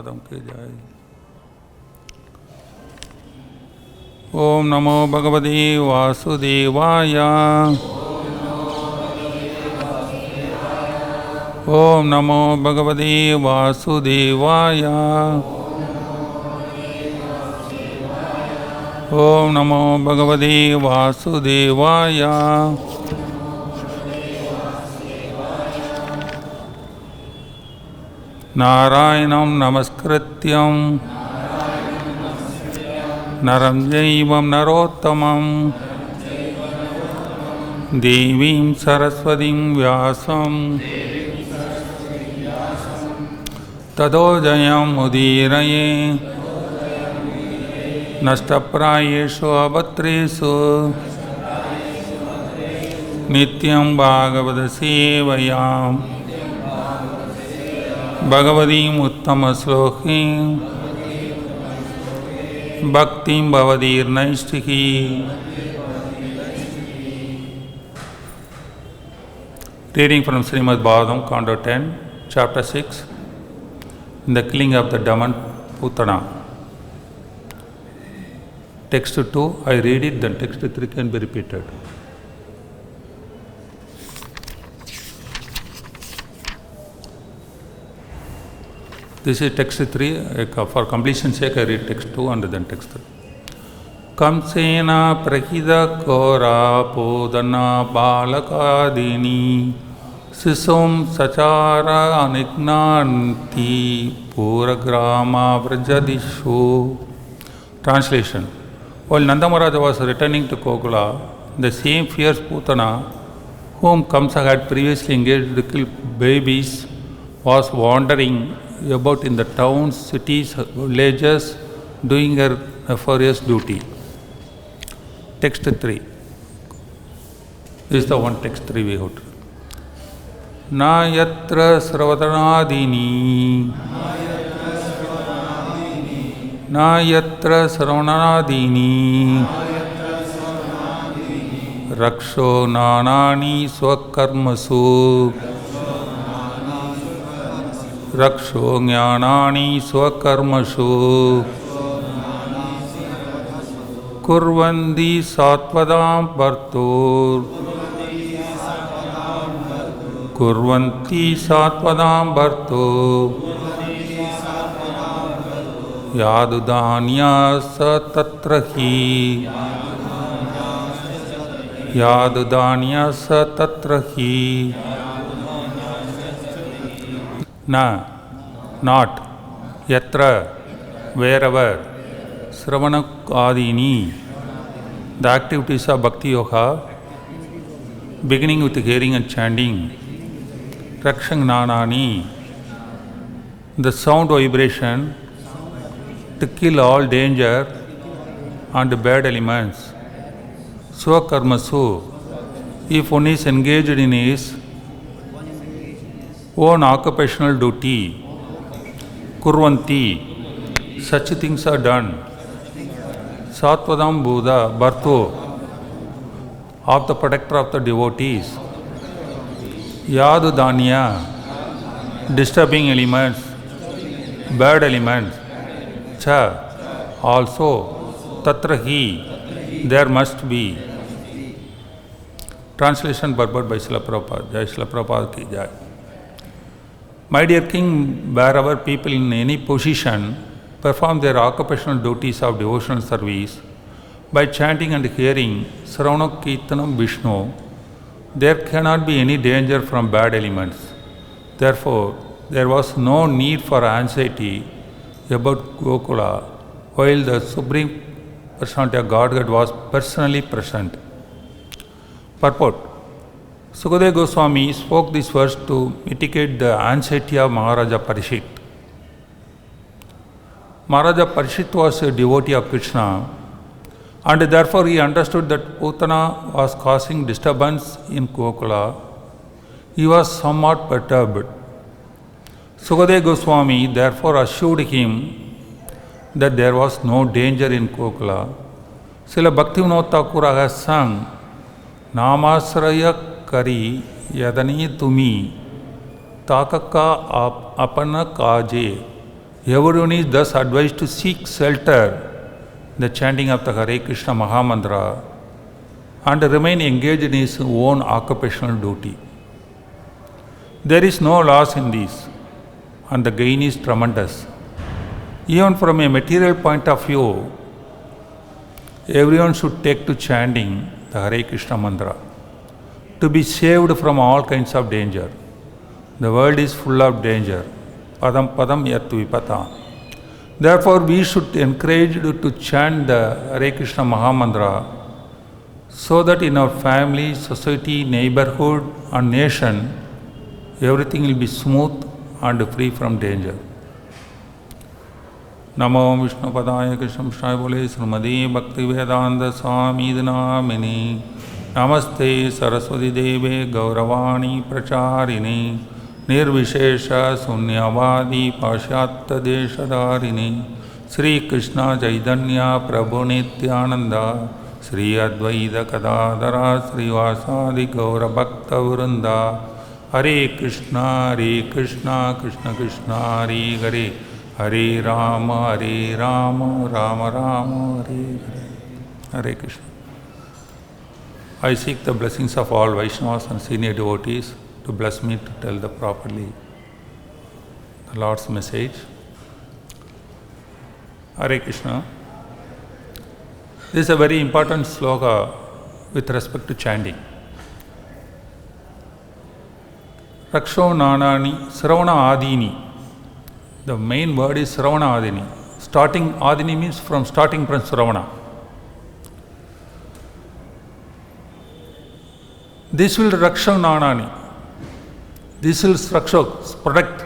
पादम के जाए। ओम नमो भगवते वासुदेवाय। ओम नमो भगवते वासुदेवाय। ओम नमो भगवते वासुदेवाय। नारायणं नमस्कृत्यं नरं चैव नरोत्तमं देवीं सरस्वतीं व्यासं ततो जयमुदीरये नष्टप्रायेषु अभद्रेषु नित्यं भागवत सेवयां भगवतीम् उत्तमश्लोकीं भक्तिं भवदीर्नैष्टिकी। Reading from Srimad Bhagavatam, Canto 10, Chapter 6, The Killing of the Daman Putana. Text 2, I read it, then text 3 can be repeated. This is text 3, for completion's sake I read text 2 and then text 3. Kamsena prahida kora podana balakadini sisum sachara anignanti puragrama vrajadishu. Translation. While Nanda Maharaja was returning to Gokula, the same fierce Putana, whom Kamsa had previously engaged to kill babies, was wandering about in the towns, cities, villages, doing her nefarious duty. Text 3. This is the one text 3 we have to. Na yatra sarvatanadini. Na yatra sarvanadini. Raksho nanani swakarmasu. Raksho jnanani swakarmashu. Kurvandi satvadam bhartur. Kurvanti satvadam bhartur. Yadudanya satatrahi. Yadudanya satatrahi. Na, not, yatra, wherever, sravanakadini, the activities of Bhakti Yoga, beginning with hearing and chanting, rakshangnanani, the sound vibration to kill all danger and bad elements, swakarmasu, if one is engaged in his own occupational duty, kurvanti, such things are done. Satvadam Buddha, Bhartu, of the protector of the devotees. Yadudanya, disturbing elements, bad elements. Cha, also, tatrahi, there must be. Translation purport by Srila Prabhupada. Jai Srila Prabhupada ki jai. My dear King, wherever people in any position perform their occupational duties of devotional service by chanting and hearing Sravana Kirtanam Vishnu, there cannot be any danger from bad elements. Therefore, there was no need for anxiety about Gokula while the Supreme Personality of Godhead was personally present. Purport. Sukadeva Goswami spoke this verse to mitigate the anxiety of Maharaja Parishit. Maharaja Parishit was a devotee of Krishna, and therefore he understood that Putana was causing disturbance in Gokula. He was somewhat perturbed. Sukadeva Goswami therefore assured him that there was no danger in Gokula. Srila Bhaktivinoda Thakur has sung, Namasraya Kari Yadani Tumi Takaka Apana Kaje Everyone is thus advised to seek shelter in the chanting of the Hare Krishna Mahamantra and remain engaged in his own occupational duty. There is no loss in this, and the gain is tremendous. Even from a material point of view, everyone should take to chanting the Hare Krishna mantra to be saved from all kinds of danger. The world is full of danger. Padam padam yat vipata. Therefore, we should encourage to chant the Hare Krishna Mahamantra so that in our family, society, neighborhood and nation, everything will be smooth and free from danger. Namo Vishnu Padaya Krishna Shai Bole Srimadi Bhakti Vedanta Swami Namini Namaste Saraswati Deve Gauravani Pracharini Nirvishesha Sunyavadi Pashatta Deshadarini Sri Krishna Chaitanya Prabhu Nityananda Sri Advaita Kadadara Sri Vasadi Gaura Bhakta Vrinda Hare Krishna Krishna Krishna Hare Hare Hare Rama, Rama Rama, Hare Hare. Hare Krishna. I seek the blessings of all Vaishnavas and senior devotees to bless me to tell the Lord's message. Hare Krishna. This is a very important sloka with respect to chanting. Raksho Nanani Sravana Adini. The main word is Sravana Adini. Starting Adini means starting from Sravana. This will Raksha Nanani. This will Raksha, protect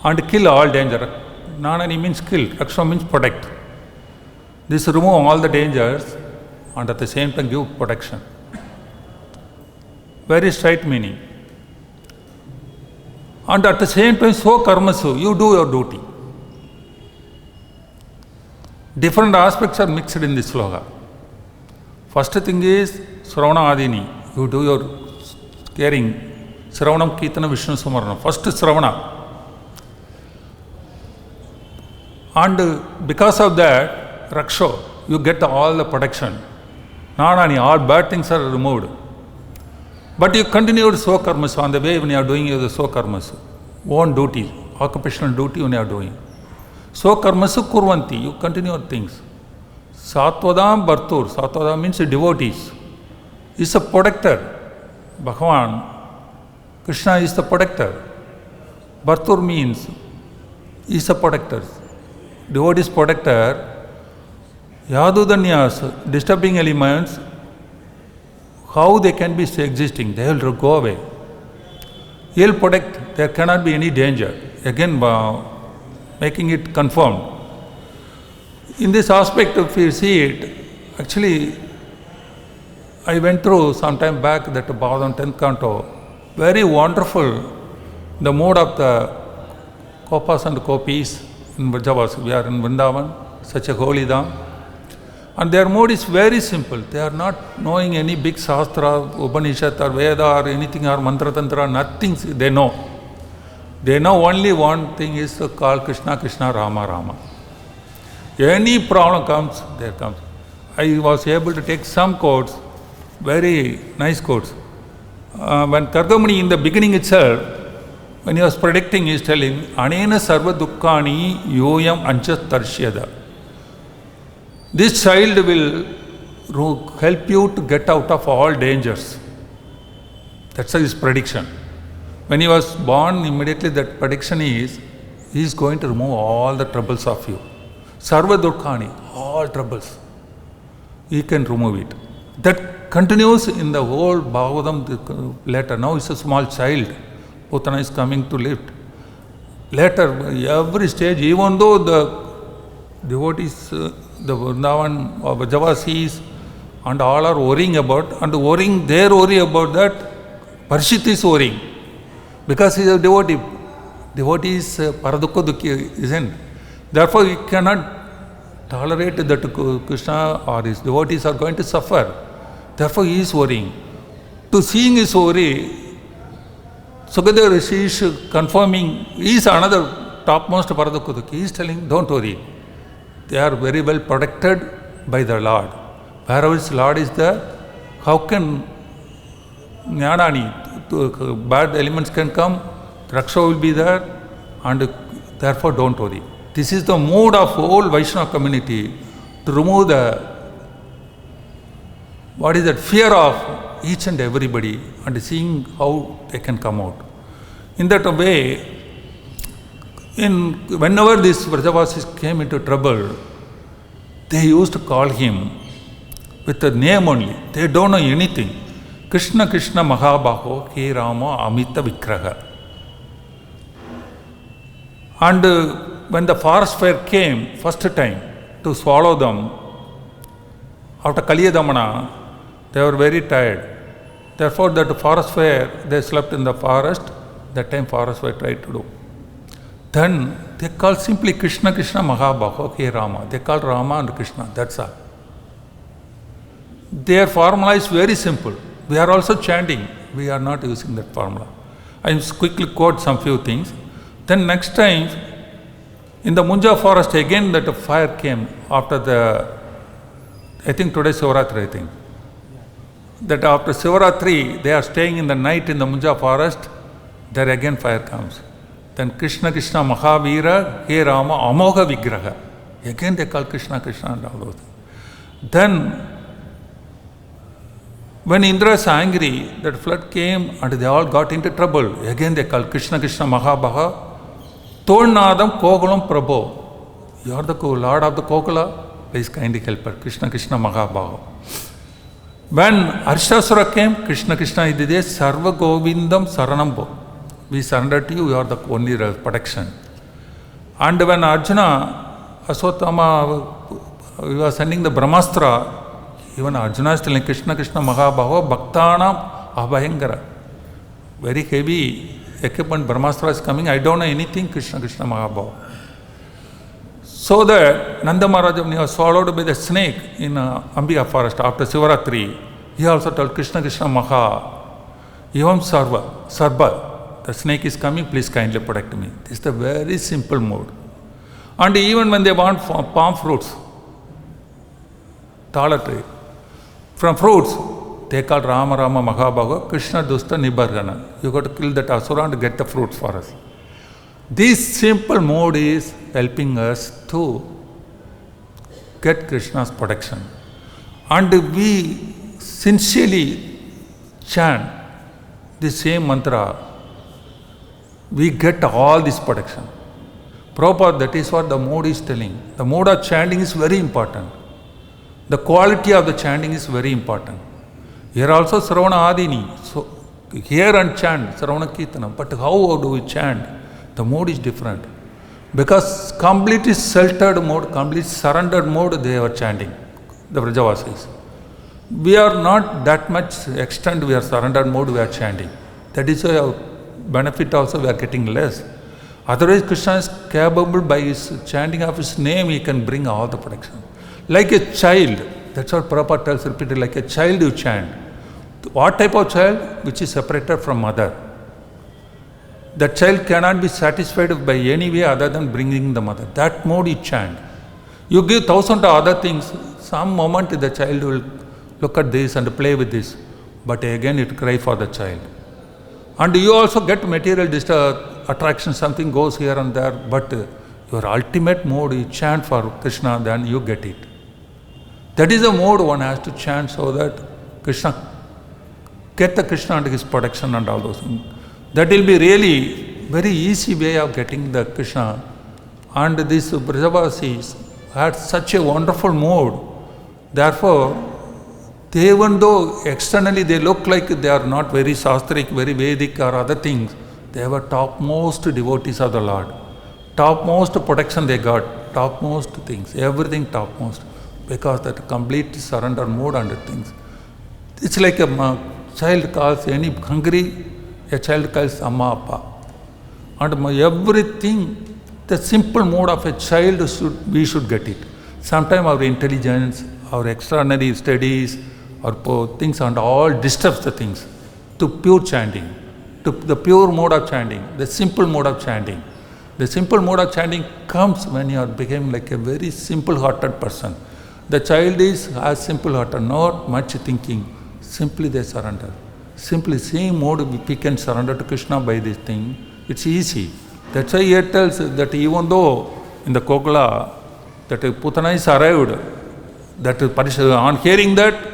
and kill all danger. Nanani means kill, Raksha means protect. This remove all the dangers and at the same time give protection. Very straight meaning. And at the same time, so karmasu, you do your duty. Different aspects are mixed in this sloka. First thing is Sravana Adini, you do your caring. Sravanam Kirtana Vishnu Sumarana. First Sravana. And because of that, Raksha, you get all the protection. Nanani, all bad things are removed. But you continue to so karmas on the way when you are doing the so karmas. Own duty, occupational duty when you are doing. So karmasu kurvanti, you continue your things. Satvadam Bhartur, Satvadam means devotees. Is a protector. Bhagavan, Krishna is the protector. Bhartur means is a protector. Devotees protector. Yadudanyas, disturbing elements, how they can be existing? They will go away. He will protect, there cannot be any danger. Again, making it confirmed. In this aspect, if you see it, actually, I went through some time back that Bhagavatam 10th canto, very wonderful, the mode of the Kopas and Kopis in Vrajavas. We are in Vrindavan, such a holy dham. And their mode is very simple. They are not knowing any big Shastra, Upanishad or Veda or anything or Mantra Tantra, nothing they know. They know only one thing is to call Krishna, Krishna, Rama, Rama. Any problem comes, there comes. I was able to take some quotes, very nice quotes. When Kargamani in the beginning itself, when he was predicting, he is telling, Anena sarva dukkani yoyam ancha tarshyada. This child will help you to get out of all dangers. That's his prediction. When he was born, immediately that prediction is, he is going to remove all the troubles of you. Sarva Durkhani, all troubles. He can remove it. That continues in the whole Bhagavatam later. Now it's a small child. Putana is coming to lift. Later, every stage, even though the devotees, the Vrindavan, Vrajavasis and all are worrying about, and worrying, they worry about that, Parshit is worrying. Because he is a devotee. Devotee is paradukha dukhi, isn't? Therefore, he cannot tolerate that Krishna or his devotees are going to suffer. Therefore, he is worrying. To seeing his worry, Sukadeva Rishi is confirming, he is another topmost Paradukuduk. He is telling, don't worry. They are very well protected by the Lord. Wherever his Lord is there, how can Jnanani, bad elements can come, Raksha will be there, and therefore don't worry. This is the mood of whole Vaishnava community to remove the fear of each and everybody and seeing how they can come out. In that way, whenever these Vrajavasis came into trouble, they used to call him with the name only. They don't know anything. Krishna Krishna Mahabaho He Rama Amita Vikraha. And when the forest fire came first time to swallow them, after Kaliyadamana, they were very tired. Therefore, that forest fire, they slept in the forest. That time forest fire tried to do. Then they called simply Krishna Krishna Mahabaho He Rama. They called Rama and Krishna, that's all. Their formula is very simple. We are also chanting. We are not using that formula. I will quickly quote some few things. Then next time, in the Munja forest, again that fire came after I think today Sivaratri, I think. That after Sivaratri, they are staying in the night in the Munja forest, there again fire comes. Then Krishna Krishna Mahavira, He Rama, Amogha Vigraha. Again they call Krishna Krishna and all those things. Then, when Indra is angry, that flood came and they all got into trouble. Again they call Krishna Krishna Mahabaha. Tolnadam Kokulam Prabhu. You are the Lord of the Kokula. Please kindly help her. Krishna Krishna Mahabaha. When Arshasura came, Krishna Krishna Idide Sarva Govindam Saranambo. We surrender to you, you are the only protection. And when Arjuna, Aswatthama, he was sending the Brahmastra, even Arjuna is telling Krishna Krishna Mahabaho Bhaktanam Abhayangara. Very heavy equipment, Brahmastra is coming. I don't know anything, Krishna Krishna Mahabaho. So that Nanda Maharaj, when he was swallowed by the snake in Ambika forest after Sivaratri, he also told Krishna Krishna Maha, Evam Sarva, the snake is coming, please kindly protect me. This is the very simple mode. And even when they want palm fruits, Tala tree, from fruits, they call Rama Rama Mahabhaga, Krishna Dusta Nibargana. You got to kill that Asura and get the fruits for us. This simple mode is helping us to get Krishna's protection. And we sincerely chant the same mantra, we get all this protection. Prabhupada, that is what the mode is telling. The mode of chanting is very important. The quality of the chanting is very important. Here also Saravana Adini. So hear and chant Saravana Kirtanam. But how do we chant? The mode is different. Because completely sheltered mode, complete surrendered mode, they are chanting. The Vrajavasis. We are not that much extent, we are surrendered mode, we are chanting. That is why our benefit also we are getting less. Otherwise, Krishna is capable by his chanting of his name, he can bring all the protection. Like a child, that's what Prabhupada tells repeatedly, like a child you chant. What type of child? Which is separated from mother. That child cannot be satisfied by any way other than bringing the mother. That mode you chant. You give 1,000 other things, some moment the child will look at this and play with this. But again it cry for the child. And you also get material attraction, something goes here and there, but your ultimate mode, you chant for Krishna, then you get it. That is the mode one has to chant so that Krishna, get the Krishna and his protection and all those things. That will be really very easy way of getting the Krishna. And these Vrajavasis had such a wonderful mode. Therefore, they, even though externally they look like they are not very Shastric, very Vedic or other things, they were topmost devotees of the Lord. Topmost protection they got, topmost things, everything topmost. Because that complete surrender mode and things. It's like a child calls any hungry, a child calls Amma Appa. And everything, the simple mode of a child, we should get it. Sometimes our intelligence, our extraordinary studies, or things and all disturbs the things to pure chanting. to the pure mode of chanting, the simple mode of chanting. The simple mode of chanting comes when you are becoming like a very simple-hearted person. The child is as simple-hearted, not much thinking. Simply they surrender. Simply same mode we can surrender to Krishna by this thing. It's easy. That's why he tells that even though in the Kokala that Putana is arrived, that on hearing that,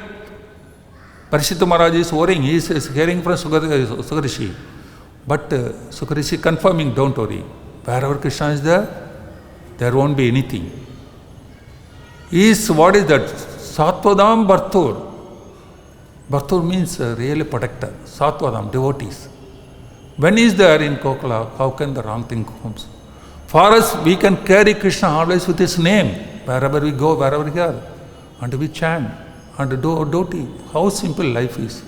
Parishita Maharaj is worrying. He is hearing from Sukarishi. But Sukarishi confirming, don't worry. Wherever Krishna is there won't be anything. What is that? Satvadam Bhartur. Bhartur means really protector. Satvadam, devotees. When he is there in Kokala, how can the wrong thing come? For us, we can carry Krishna always with his name. Wherever we go, wherever we are. And we chant. And do duty. How simple life is.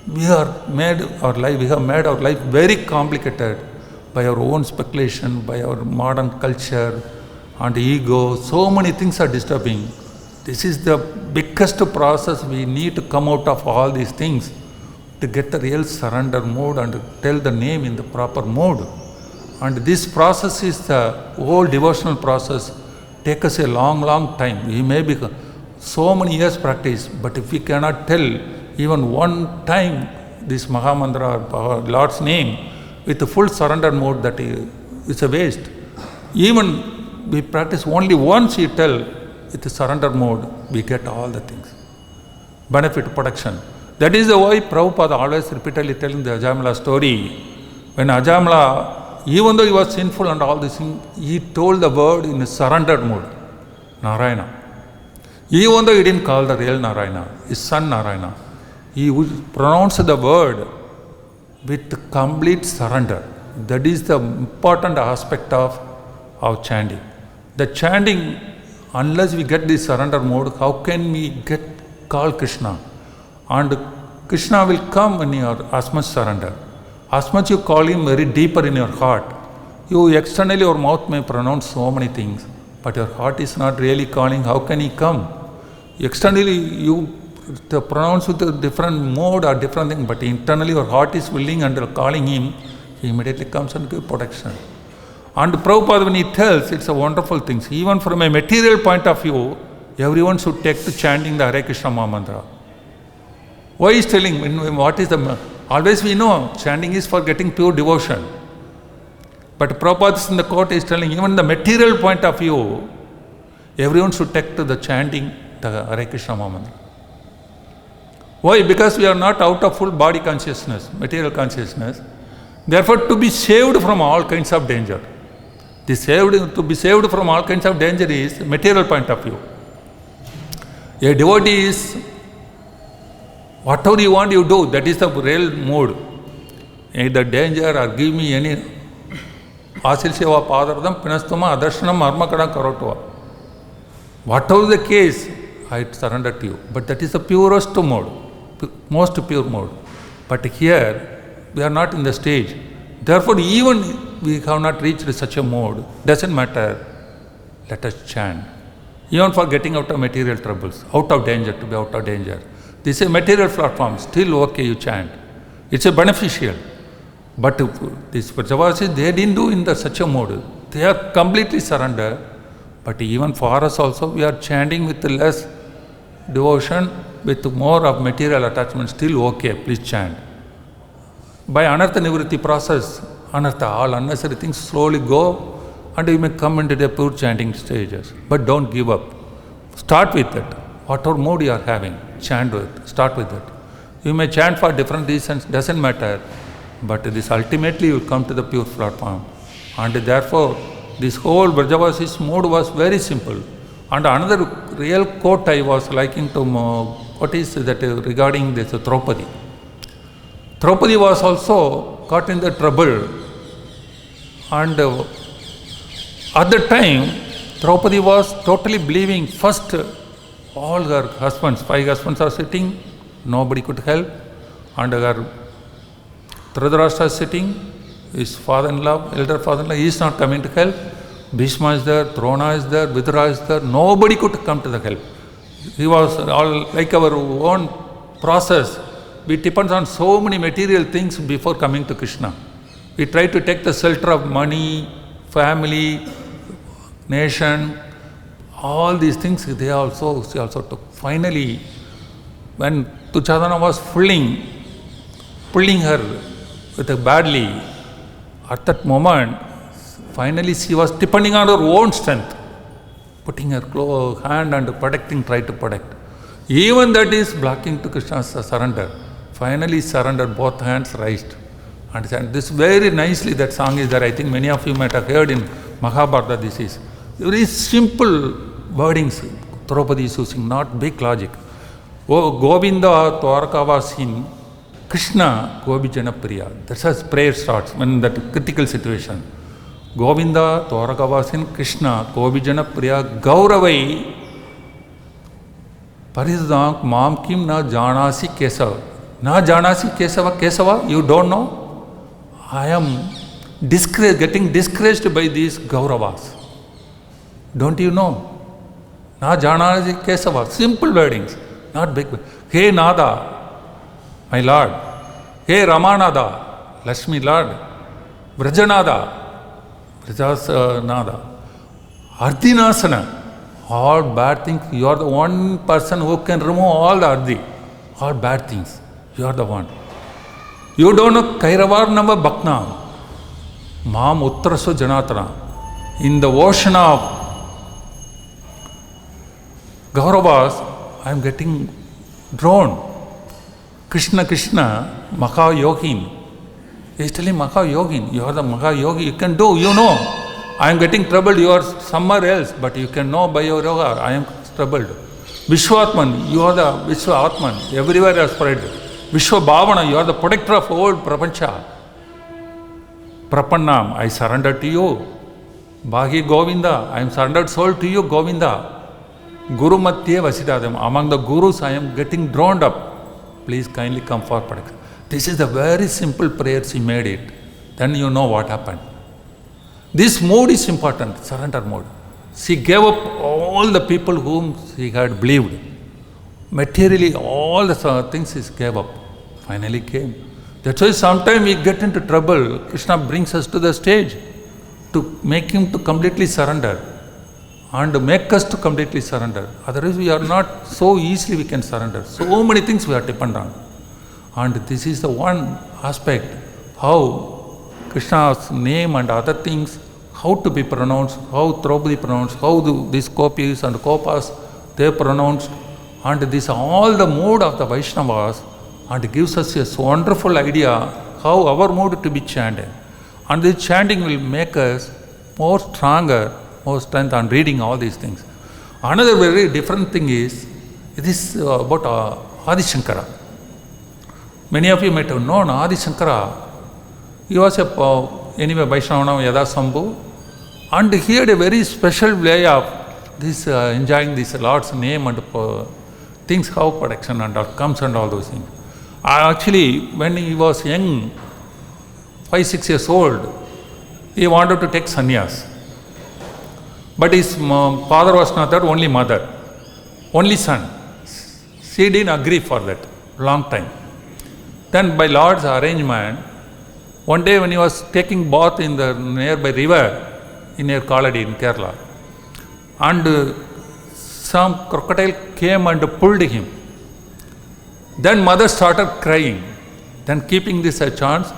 We have made our life very complicated by our own speculation, by our modern culture and ego. So many things are disturbing. This is the biggest process. We need to come out of all these things to get the real surrender mode and tell the name in the proper mode. And this process is the whole devotional process. Take us a long time. We may be so many years practice, but if we cannot tell even one time this Mahamantra or Lord's name with the full surrender mode, that is a waste. Even we practice only once you tell with the surrender mode, we get all the things. Benefit, protection. That is the why Prabhupada always repeatedly telling the Ajamala story. When Ajamala, even though he was sinful and all this thing, he told the word in a surrendered mode, Narayana. Even though he didn't call the real Narayana, his son Narayana, he would pronounce the word with complete surrender. That is the important aspect of chanting. The chanting, unless we get this surrender mode, how can we call Krishna? And Krishna will come when you are as much surrender. As much you call him very deeper in your heart. You externally, your mouth may pronounce so many things, but your heart is not really calling. How can he come? Externally, you pronounce with a different mode or different thing, but internally your heart is willing and calling him, he immediately comes and gives protection. And Prabhupada, when he tells, it's a wonderful thing. Even from a material point of view, everyone should take to chanting the Hare Krishna Mahamantra. Why is telling? What is the? Always we know chanting is for getting pure devotion. But Prabhupada in the court is telling, even the material point of view, everyone should take to the chanting the Hare Krishna Mahamantra. Why? Because we are not out of full body consciousness, material consciousness. Therefore, to be saved from all kinds of danger. To be saved from all kinds of danger is material point of view. A devotee is, whatever you want, you do. That is the real mode. Either danger or give me any asil seva padardam pinastuma adarshanam armakada karotva. Whatever the case, I surrender to you. But that is the purest mode, most pure mode. But here, we are not in the stage. Therefore, even we have not reached such a mode, doesn't matter. Let us chant. Even for getting out of material troubles, out of danger, to be out of danger. This is a material platform, still okay, you chant. It's a beneficial. But these Vrajavasis, they didn't do in such a mode. They are completely surrendered. But even for us also, we are chanting with less devotion, with more of material attachment, still okay, please chant. By Anartha Nivritti process, Anartha, all unnecessary things slowly go and you may come into the pure chanting stages. But don't give up. Start with it. Whatever mode you are having, chant with, start with it. You may chant for different reasons, doesn't matter. But this ultimately will come to the pure platform. And therefore, this whole Vrajavasis mode was very simple. And another real quote I was liking to, what is that regarding this Draupadi. Draupadi was also caught in the trouble. And at the time, Draupadi was totally believing first all her husbands, 5 husbands are sitting, nobody could help. And her Dhritarashtra is sitting, his father-in-law, elder father-in-law, he is not coming to help. Bhishma is there, Drona is there, Vidura is there, nobody could come to the help. He was all like our own process. we depend on so many material things before coming to Krishna. We try to take the shelter of money, family, nation, all these things she also took. Finally, when Duryodhana was pulling her with a badly, at that moment, finally she was depending on her own strength, putting her hand and try to protect. Even that is blocking to Krishna's surrender. Finally surrendered, both hands raised. And this very nicely, that song is there. I think many of you might have heard in Mahabharata. This is very simple wordings Draupadi is using, not big logic. Oh Govinda Dwarkavasin, Krishna Gobijana Priya. That's how prayer starts when that critical situation. Govinda Dwarkavasin, Krishna Gobijana Priya, Gauravai Parizdank Mam Kim Na Janasi Kesava. Na Janasi Kesava, you don't know? I am getting discouraged by these Gauravas. Don't you know? Na Janasi Kesava. Simple wordings, not big. Hey Nada, my Lord. Hey Ramanada, Lakshmi Lord. Vrajanada, Vrajas Nada. Ardhinasana, all bad things. You are the one person who can remove all the Ardhi, all bad things. You are the one. You don't know Kairavar Nama Bhakna, Mam Uttraso Janatana. In the ocean of Gauravas, I am getting drawn. Krishna, Maha Yogin. He is telling Maha Yogin, you are the Maha Yogi, you can do, you know. I am getting troubled, you are somewhere else, but you can know by your yoga, I am troubled. Vishwatman, you are the Vishwa-Atman, everywhere you are spread. Vishwa Bhavana, you are the protector of all Prapancha. Prapannam, I surrender to you. Bhagi Govinda, I am surrendered soul to you, Govinda. Guru Matye Vasidadam, among the Gurus I am getting drawn up. Please kindly come for protection. This is the very simple prayer she made it. Then you know what happened. This mode is important, surrender mode. She gave up all the people whom she had believed. Materially, all the things she gave up. Finally came. That's why sometimes we get into trouble. Krishna brings us to the stage to make him to completely surrender and make us to completely surrender. Otherwise, we are not so easily we can surrender. So many things we are dependent on. And this is the one aspect, how Krishna's name and other things, how to be pronounced, how Draupadi pronounced, how these Gopis and Gopas, they pronounced, and this all the mood of the Vaishnavas, and gives us a wonderful idea how our mood to be chanted. And this chanting will make us more stronger, more strength on reading all these things. Another very different thing is, it is about Adi Shankara. Many of you might have known Adi Shankara. He was anyway Vaishnava Yada Sambhu, and he had a very special way of this enjoying this Lord's name and things, how protection and all comes and all those things. Actually, when he was young, 5-6 years old, he wanted to take sannyas. But his father was not there, only mother, only son. She didn't agree for that, long time. Then by Lord's arrangement, one day when he was taking bath in the nearby river, near Kaladi in Kerala, and some crocodile came and pulled him. Then mother started crying. Then keeping this a chance,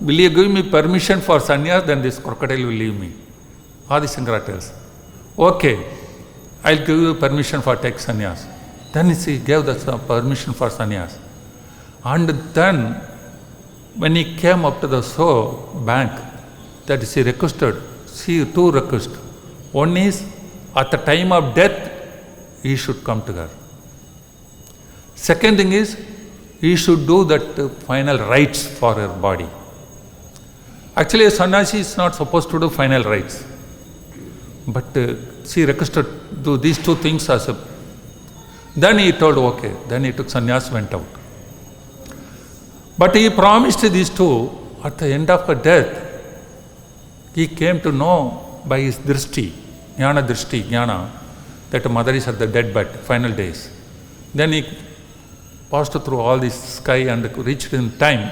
will you give me permission for sannyas? Then this crocodile will leave me. Adi Shankara tells, okay, I'll give you permission for take sannyas. Then he gave the permission for sannyas. And then when he came up to the bank, that is he requested, two requests. One is, at the time of death, he should come to her. Second thing is, he should do that final rites for her body. Actually, a sannyasi is not supposed to do final rites. But she requested do these two things as a... Then he told, okay. Then he took sannyas, went out. But he promised these two, at the end of her death, he came to know by his drishti, jnana, that mother is at the deathbed, final days. Then he passed through all this sky and reached in time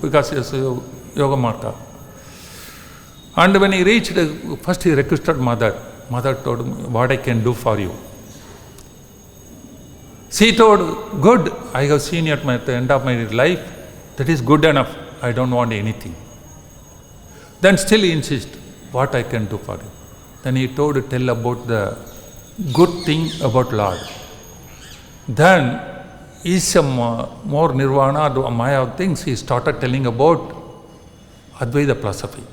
because he was Yoga Marta. And when he reached, first he requested mother. Mother told him, what I can do for you. She told, good, I have seen you at the end of my life. That is good enough. I don't want anything. Then still he insists, what I can do for you. Then he told, tell about the good thing about Lord. Then is some more nirvana, maya things, he started telling about Advaita philosophy.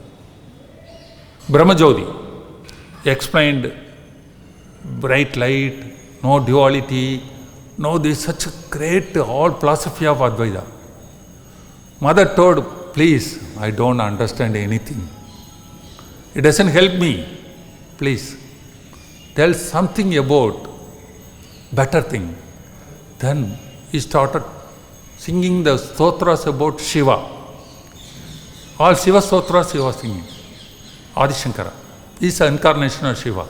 Brahmajyoti explained bright light, no duality, no, this is such a great whole philosophy of Advaita. Mother told, please, I don't understand anything. It doesn't help me. Please, tell something about better thing. Then he started singing the stotras about Shiva. All Shiva stotras he was singing. Adi Shankara is the incarnation of Shiva.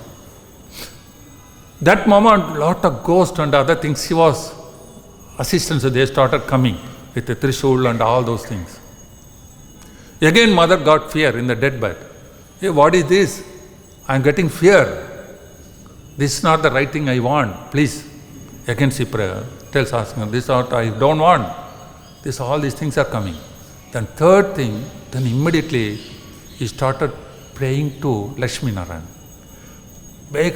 That moment, lot of ghosts and other things, Shiva's assistants, they started coming with the Trishul and all those things. Again, mother got fear in the deathbed. Hey, what is this? I am getting fear. This is not the right thing I want. Please. Again she tells asking, this is what I don't want. This, all these things are coming. Then third thing, then immediately he started praying to Lakshmi Narayan. 8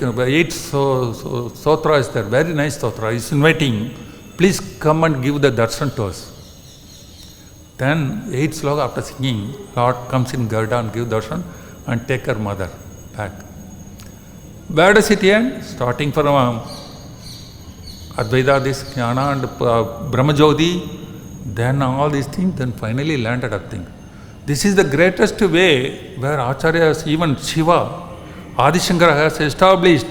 sotra is there, very nice sotra. He is inviting, please come and give the darshan to us. Then 8 sloka after singing, Lord comes in Garda and give darshan and take her mother back. Where does it end? Starting from Advaita, this Jnana and Brahmajyoti, then all these things, then finally landed up thing. This is the greatest way where Acharyas, even Shiva, Adi Shankara has established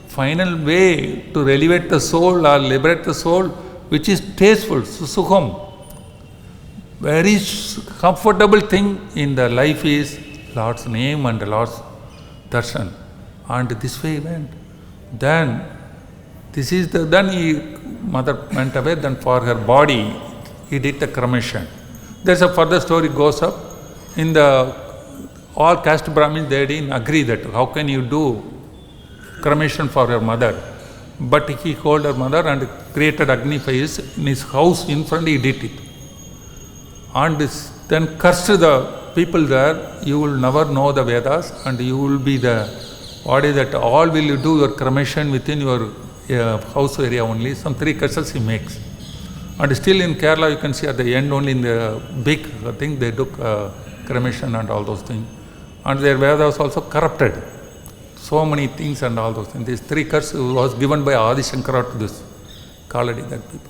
final way to elevate the soul or liberate the soul, which is tasteful, sukham. Very comfortable thing in the life is Lord's name and Lord's darshan. And this way he went. Then, this is the, then mother went away, then for her body, he did the cremation. There's a further story goes up. In the, all caste Brahmins, they didn't agree that how can you do cremation for her mother. But he called her mother and created Agni fires in his house in front, he did it. And then cursed the people there, you will never know the Vedas and you will be the, what is that, all will you do your cremation within your house area only. Some 3 curses he makes. And still in Kerala you can see at the end only in the big thing they do cremation and all those things. And their Vedas also corrupted. So many things and all those things. These 3 curses was given by Adi Shankara to this Kaladi, that people.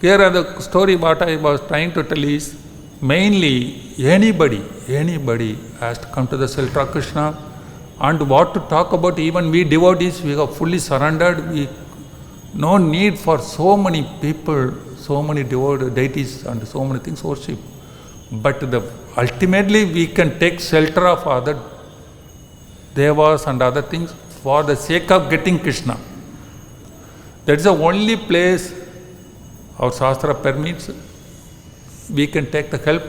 Here the story what I was trying to tell is, mainly anybody has to come to the shelter of Krishna, and what to talk about, even we devotees, we have fully surrendered, we no need for so many people, so many deities and so many things worship. But ultimately we can take shelter of other devas and other things for the sake of getting Krishna. That is the only place our Shastra permits we can take the help,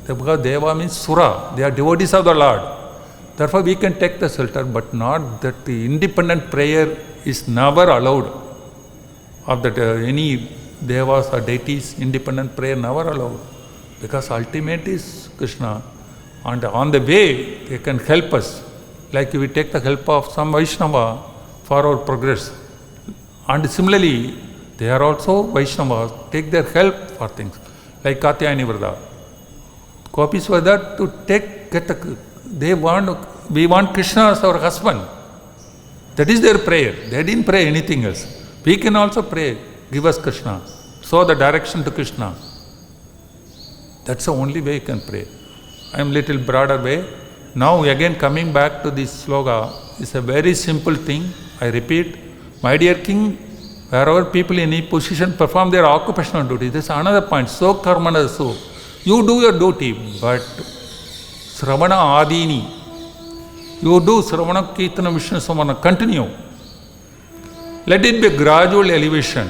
because Deva means Sura, they are devotees of the Lord. Therefore we can take the shelter, but not that the independent prayer is never allowed. Of that any Devas or deities, independent prayer never allowed. Because ultimate is Krishna, and on the way they can help us. Like we take the help of some Vaishnava for our progress. And similarly, they are also Vaishnavas, take their help for things. Like Katyayani Vrata. Gopis were there to we want Krishna as our husband. That is their prayer. They didn't pray anything else. We can also pray, give us Krishna. Show the direction to Krishna. That's the only way you can pray. I am little broader way. Now again coming back to this sloga, is a very simple thing. I repeat, my dear king, wherever people in any position perform their occupational duty, this is another point. So karmana so. You do your duty, but Sravana Adini, you do Sravana Kirtana Vishnu Samana, continue. Let it be a gradual elevation.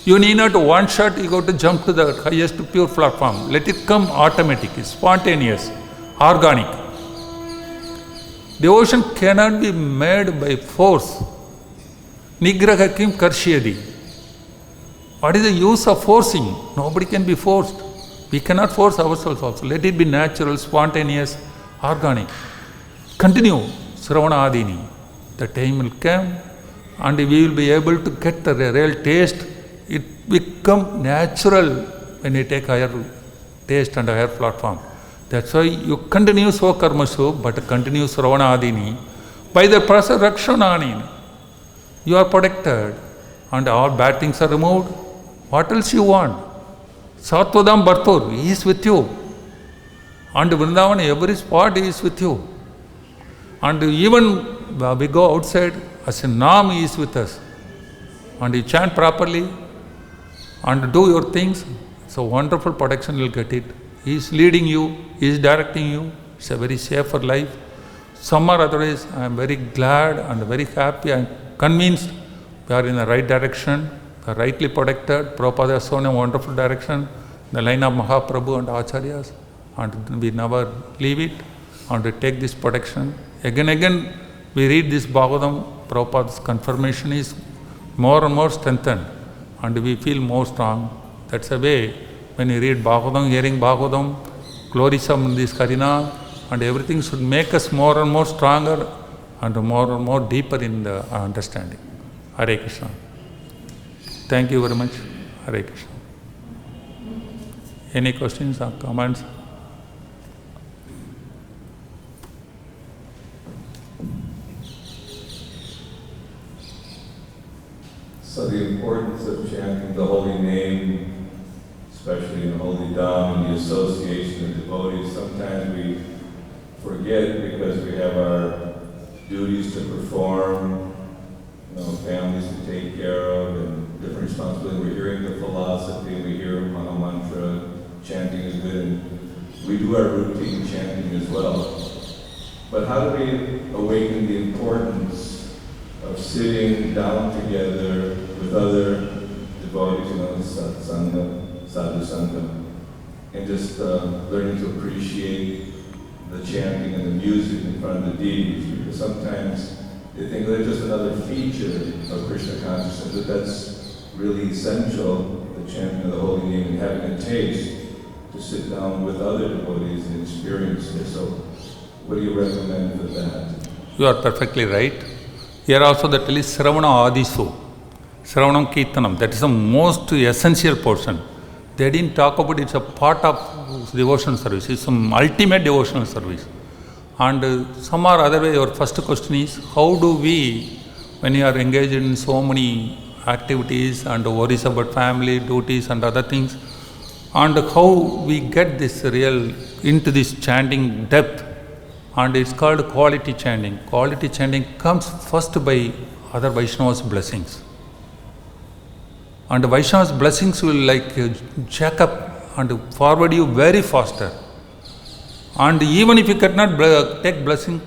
You need not one shot, you got to jump to the highest pure platform. Let it come automatic, spontaneous, organic. Devotion cannot be made by force. Nigraha kim karshyadi. What is the use of forcing? Nobody can be forced. We cannot force ourselves also. Let it be natural, spontaneous, organic. Continue, Sravana Adini. The time will come and we will be able to get the real taste. It become natural when you take higher taste and higher platform. That's why you continue Swakarmasu, but continue Sravana Adini. By the process Rakshanani, you are protected and all bad things are removed. What else you want? Satvadam Bhartur, he is with you. And Vrindavan, every spot he is with you. And even we go outside, as a Nam he is with us. And you chant properly and do your things. It's a wonderful protection, you'll get it. He is leading you, he is directing you. It's a very safer life. Some or otherwise, I am very glad and very happy. I am convinced we are in the right direction. We are rightly protected. Prabhupada has shown a wonderful direction. The line of Mahaprabhu and Acharyas. And we never leave it. And we take this protection. Again, we read this Bhagavatam. Prabhupada's confirmation is more and more strengthened. And we feel more strong. That's a way. When you read Bhagavatam, hearing Bhagavatam, glories of this Karina, and everything should make us more and more stronger and more deeper in the understanding. Hare Krishna. Thank you very much. Hare Krishna. Any questions or comments? So the importance of chanting the holy name, especially in the holy Dham and the association of devotees, sometimes we forget because we have our duties to perform, families to take care of, and different responsibilities. We're hearing the philosophy, we hear Maha Mantra, chanting is good, and we do our routine chanting as well. But how do we awaken the importance of sitting down together with other devotees, satsanga, sadhu sangha, and just learning to appreciate the chanting and the music in front of the deities? Because sometimes they think that's just another feature of Krishna consciousness, but that's really essential, the chanting of the holy name and having a taste to sit down with other devotees and experience it. So what do you recommend for that? You are perfectly right. Here also the tell is Sravana Adisu, Sravanam Kirtanam. That is the most essential portion. They didn't talk about it. It's a part of devotional service. It's some ultimate devotional service. And some or other way, your first question is, how do we, when you are engaged in so many activities and worries about family, duties and other things, and how we get this real, into this chanting depth, and it's called quality chanting. Quality chanting comes first by other Vaishnavas' blessings. And Vaishnavas' blessings will jack up and forward you very faster. And even if you cannot take blessing,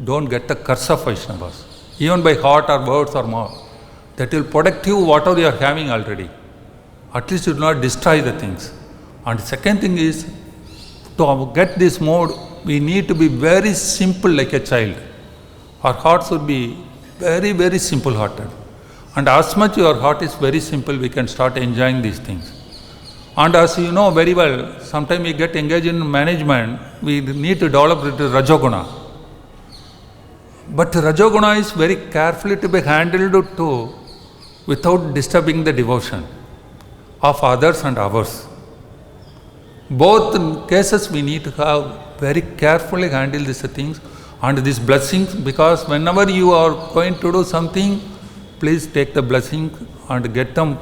don't get the curse of Vaishnavas. Even by heart or words or mouth. That will protect you whatever you are having already. At least you do not destroy the things. And second thing is, to get this mode, we need to be very simple like a child. Our hearts should be very, very simple hearted. And as much your heart is very simple, we can start enjoying these things. And as you know very well, sometimes we get engaged in management, we need to develop Rajoguna. But Rajoguna is very carefully to be handled too, without disturbing the devotion of others and ours. Both cases we need to have very carefully handle these things and these blessings, because whenever you are going to do something, please take the blessing and get them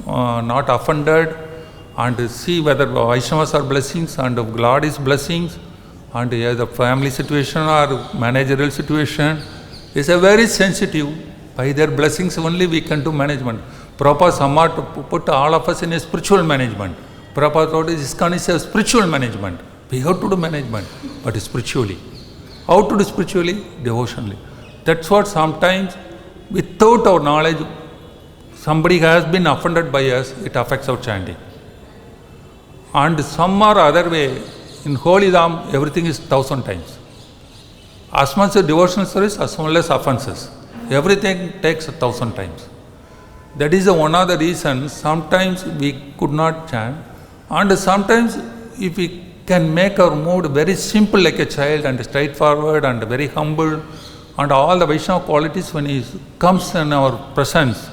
not offended, and see whether Vaishnavas are blessings and Lord is blessings, and the family situation or managerial situation is a very sensitive. By their blessings only we can do management. Prabhupada Samar to put all of us in a spiritual management. Prabhupada told us ISKCON is a spiritual management. We have to do management, but spiritually. How to do spiritually? Devotionally. That's what sometimes without our knowledge, somebody has been offended by us, it affects our chanting. And some or other way, in Holy Dham, everything is 1,000 times. As much as devotional service, as well as offenses. Everything takes 1,000 times. That is one of the reasons sometimes we could not chant. And sometimes if we can make our mood very simple like a child and straightforward and very humble and all the Vaishnava qualities when he comes in our presence,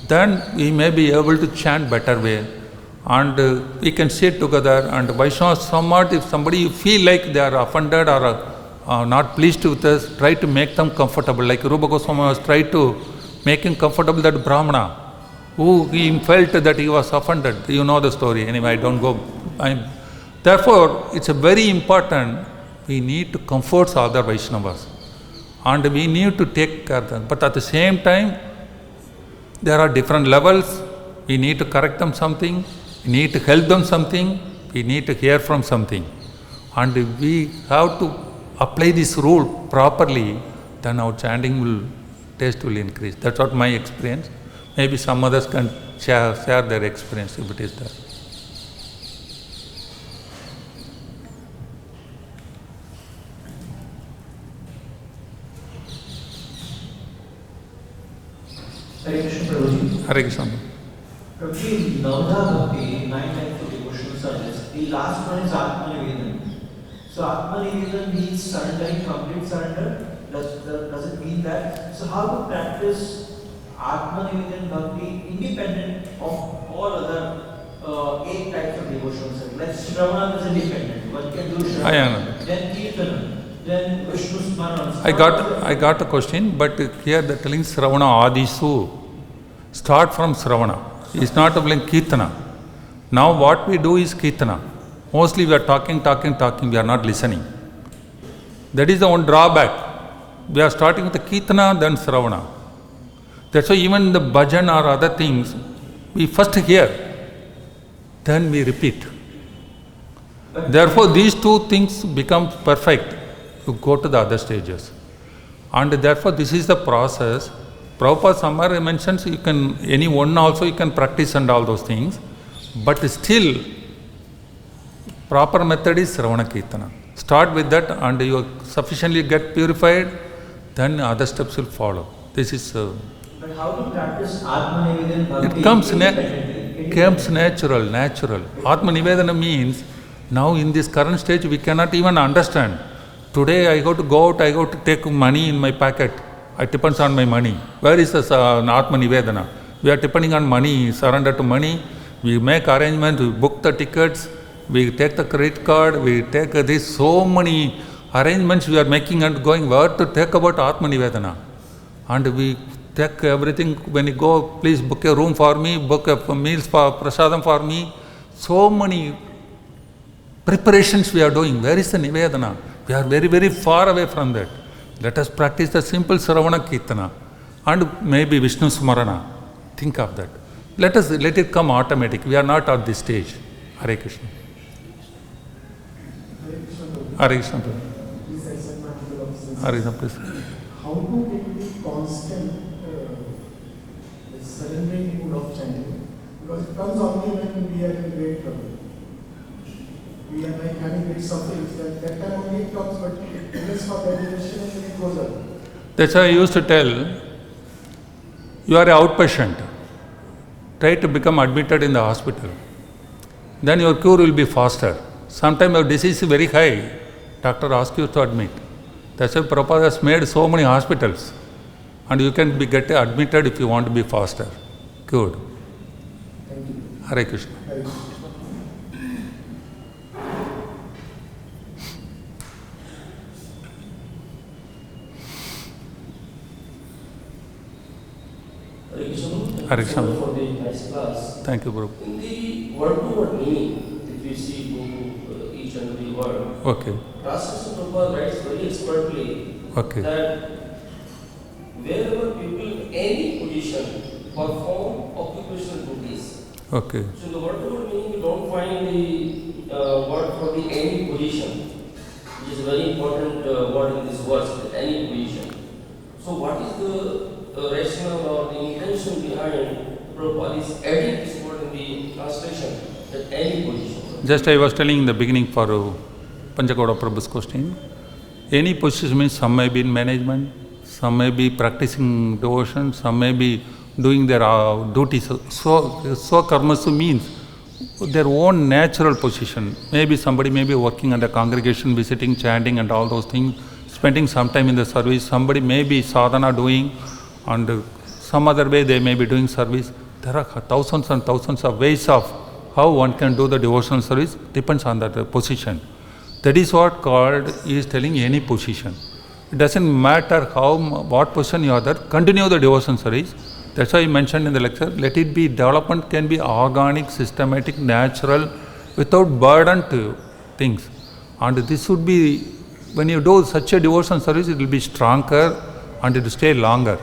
then we may be able to chant better way. And we can sit together and Vaishnava somewhat, if somebody you feel like they are offended or not pleased with us, try to make them comfortable. Like Rupa Goswami was tried to make him comfortable, that Brahmana, who he felt that he was offended. You know the story. Anyway, I don't go. Therefore, it's a very important, we need to comfort other Vaishnavas. And we need to take care of them. But at the same time, there are different levels. We need to correct them something. We need to help them something. We need to hear from something. And we have to apply this rule properly, then our chanting taste will increase. That's what my experience. Maybe some others can share their experience if it is there. Hare Krishna Prabhuji. Hare Krishna. Prabhuji, Navadha Bhakti, 9 types of devotional service. The last one is Atma Nivedan. So Atma Nivedan means surrendering, complete surrender. Does it mean that? So how to practice Atma Nivedan Bhakti independent of all other 8 types of devotional service? Like Shravana is independent. One can do Shravana. Then Kirtana. Then Vishnu Smarana. I got a question, but here they're telling Sravana Adisu. Start from Sravana. It's not telling Kirtana. Now what we do is Kirtana. Mostly we are talking, we are not listening. That is the one drawback. We are starting with the Kirtana, then Sravana. That's why even the bhajan or other things, we first hear, then we repeat. Therefore, these two things become perfect to go to the other stages. And therefore, this is the process. Prabhupada somewhere mentions you can, any one also you can practice and all those things. But still, proper method is Sravana Kirtana. Start with that and you sufficiently get purified, then other steps will follow. This is... but how to practice Atma Nivedana Bhakti? It comes natural. Atma Nivedana means, now in this current stage we cannot even understand. Today I go to go out, I go to take money in my pocket. It depends on my money. Where is the Atma Nivedana? We are depending on money, surrender to money. We make arrangements, we book the tickets, we take the credit card, we take this, so many arrangements we are making and going. Where to take about Atma Nivedana? And we take everything. When you go, please book a room for me, book a meals for prasadam for me. So many preparations we are doing. Where is the Nivedana? We are very, very far away from that. Let us practice the simple Sravana Kirtana and maybe Vishnu Smarana. Think of that. Let it come automatic. We are not at this stage. Hare Krishna. Hare Krishna. Hare Krishna, please. How to get the constant surrendering mood of chanting? Because it comes only when we are in great trouble. We are like having great sufferings. That time only it comes, but it is for meditation and then it goes up. That's why I used to tell, you are an outpatient. Try to become admitted in the hospital. Then your cure will be faster. Sometimes your disease is very high. Doctor asks you to admit. That's why Prabhupada has made so many hospitals. And you can get admitted if you want to be faster. Good. Thank you. Hare Krishna. Hare Krishna. Hare Krishna. For the nice class. Thank you, Guru. In the word-to-word meaning, if you see into each and every word, Okay. Rasa Prabhupada writes very expertly Okay. that wherever people in any position perform occupational duties. Okay. So in the word-to-word meaning, you don't find the word for the any position, which is a very important word in this verse, any position. So what is the rationale or the intention behind Prabhupada is adding this word in the translation, that any position. Just I was telling in the beginning for Panchagoda Prabhu's question, any position means some may be in management, some may be practicing devotion, some may be doing their duties. So karmasu means their own natural position. Maybe somebody may be working under congregation, visiting, chanting and all those things, spending some time in the service. Somebody may be sadhana doing, and some other way they may be doing service. There are thousands and thousands of ways of how one can do the devotional service, depends on that position. That is what called is telling any position. It doesn't matter what position you are there, continue the devotion service. That's why I mentioned in the lecture, let it be, development can be organic, systematic, natural, without burden to things. And this would be, when you do such a devotion service, it will be stronger and it will stay longer.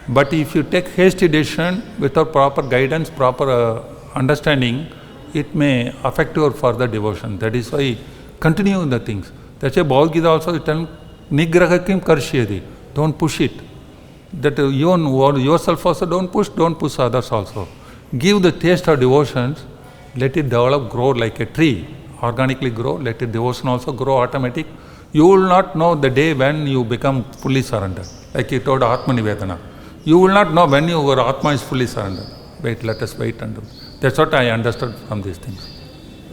But if you take hasty decision without proper guidance, proper understanding, it may affect your further devotion. That is why continue the things. That's why Bhagavad Gita also tells, Nigraha kim karshyati. Don't push it. That yourself also don't push others also. Give the taste of devotions, let it develop, grow like a tree, organically grow, let it devotion also grow automatic. You will not know the day when you become fully surrendered. Like you told Atma Nivedana. You will not know when your Atma is fully surrendered. Wait, let us wait and do. That's what I understood from these things.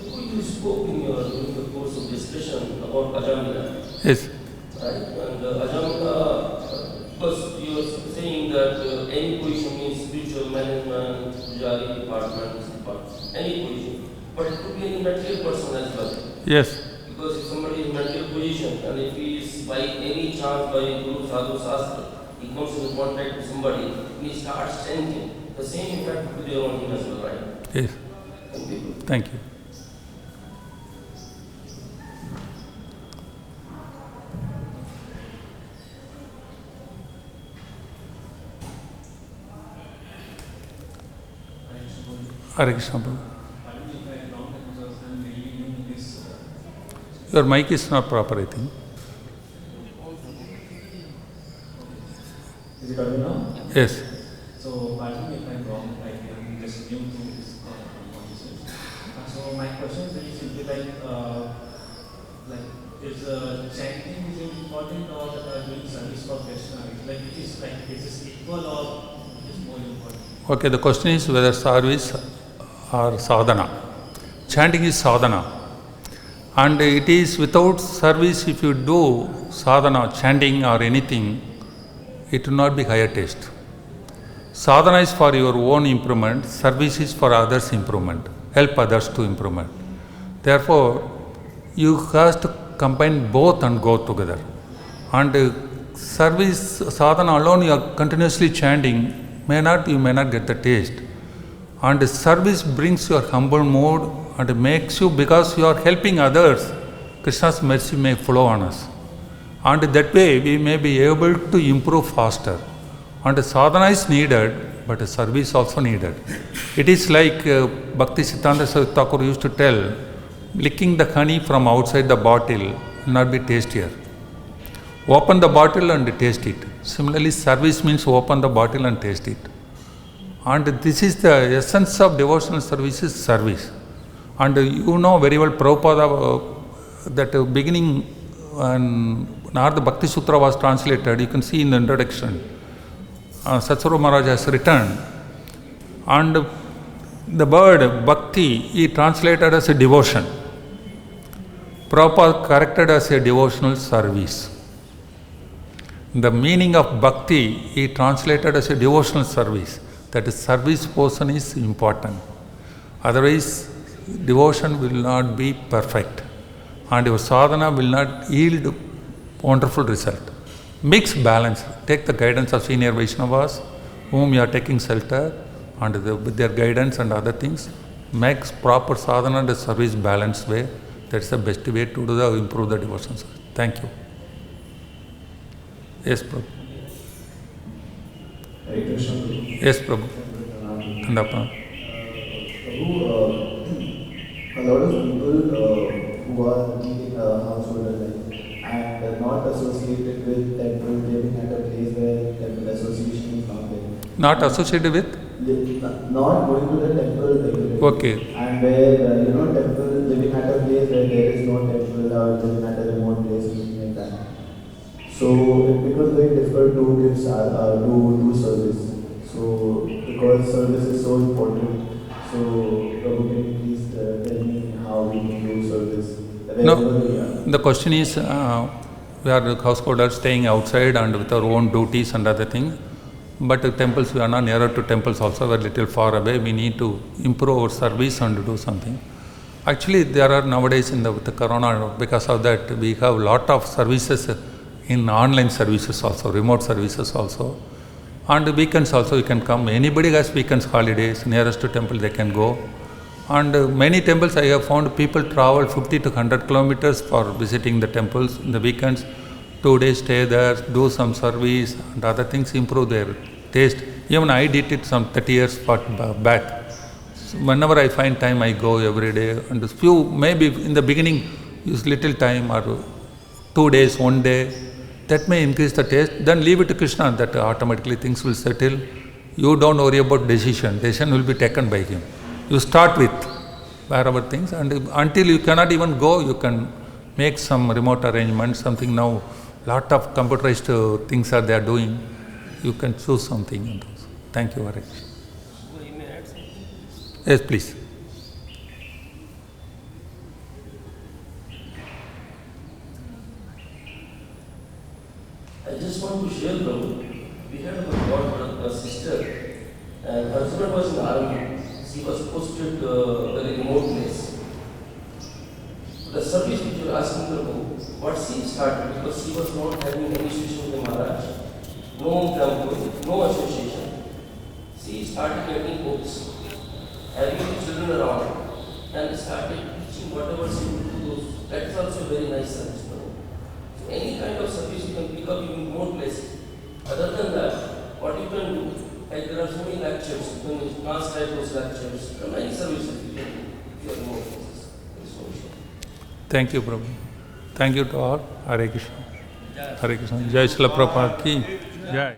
You spoke during the course of discussion about Ajamila. Yes. Right? And Ajamila, because you are saying that any position means spiritual management, pujari, department, any position. But it could be any material person as well. Yes. Because if somebody is in material position and if he is by any chance by Guru Sadhu Shastra, he comes in contact with somebody and he starts chanting, the same effect could be on him as well, right? Yes. Thank you. Thank you. Hare Krishna. Your mic is not proper, I think. Is it audible now? Yes. So, pardon me if I'm wrong, I'm just new to this conversation. So, my question is very simply is chanting is important or doing service for Krishna? Is this equal or is more important? Okay, the question is whether service or sadhana. Chanting is sadhana. And it is without service, if you do sadhana, chanting or anything, it will not be higher taste. Sadhana is for your own improvement, service is for others' improvement, help others to improvement. Therefore, you have to combine both and go together. And service, sadhana alone, you are continuously chanting, you may not get the taste. And service brings your humble mood and makes you, because you are helping others, Krishna's mercy may flow on us. And that way we may be able to improve faster. And sadhana is needed, but service also needed. It is like Bhakti Siddhanta Saraswati Thakur used to tell, licking the honey from outside the bottle will not be tastier. Open the bottle and taste it. Similarly, service means open the bottle and taste it. And this is the essence of devotional service, is service. And you know very well, Prabhupada, that beginning when Narada Bhakti Sutra was translated, you can see in the introduction, Satsvarupa Maharaj has written, and the word Bhakti he translated as a devotion. Prabhupada corrected as a devotional service. The meaning of Bhakti he translated as a devotional service. That is, service portion is important. Otherwise, devotion will not be perfect. And your sadhana will not yield wonderful result. Mix balance. Take the guidance of senior Vaishnavas, whom you are taking shelter, and with their guidance and other things, makes proper sadhana and service balanced way. That's the best way to do improve the devotion. Thank you. Yes, Prabhu. Hare Krishna. Yes, Prabhu. Kandappa. A lot of people who are leading householder life and not associated with temple, living at a place where temple association is not there. Not associated with? not going to the temple regularly. Okay. And where, temple, living at a place where there is no temple or living at a remote place, something like that. So it becomes very difficult to give do service. So because service is so important, so Prabhu, can you please tell me how we can do service? No, wherever we are? the question is, we are householders staying outside and with our own duties and other things. But the temples, we are not nearer to temples also, we are little far away. We need to improve our service and do something. Actually, there are nowadays with the corona, because of that, we have lot of services in online services also, remote services also. And weekends also you can come. Anybody has weekends holidays, nearest to temple they can go. And many temples I have found people travel 50 to 100 kilometers for visiting the temples in the weekends. 2 days stay there, do some service and other things, improve their taste. Even I did it some 30 years back. So whenever I find time, I go every day. And few, maybe in the beginning, use little time or 2 days, 1 day. That may increase the taste. Then leave it to Krishna, that automatically things will settle. You don't worry about decision. Decision will be taken by him. You start with wherever things, and until you cannot even go, you can make some remote arrangements, something now. Lot of computerized things are they doing. You can choose something and those. Thank you very much. Yes, please. I just want to share, Prabhu. We had a sister, and her husband was in the army. She was posted a very remote place. The service which you are asking, Prabhu, what she started, because she was not having any association with the Maharaj, no temple, no association. She started getting books, having children around, and started teaching whatever she would do those. That is also a very nice service, Prabhu. So any kind of service you can pick up in remote places. Other than that, what you can do, like there are so many lectures, you can transcribe those lectures. There are many services you can do if you are remote places. There is no issue. Thank you, Prabhu. Thank you to all. Hare Krishna. Hare Krishna. Jai Srila Prabhupada ki Jai.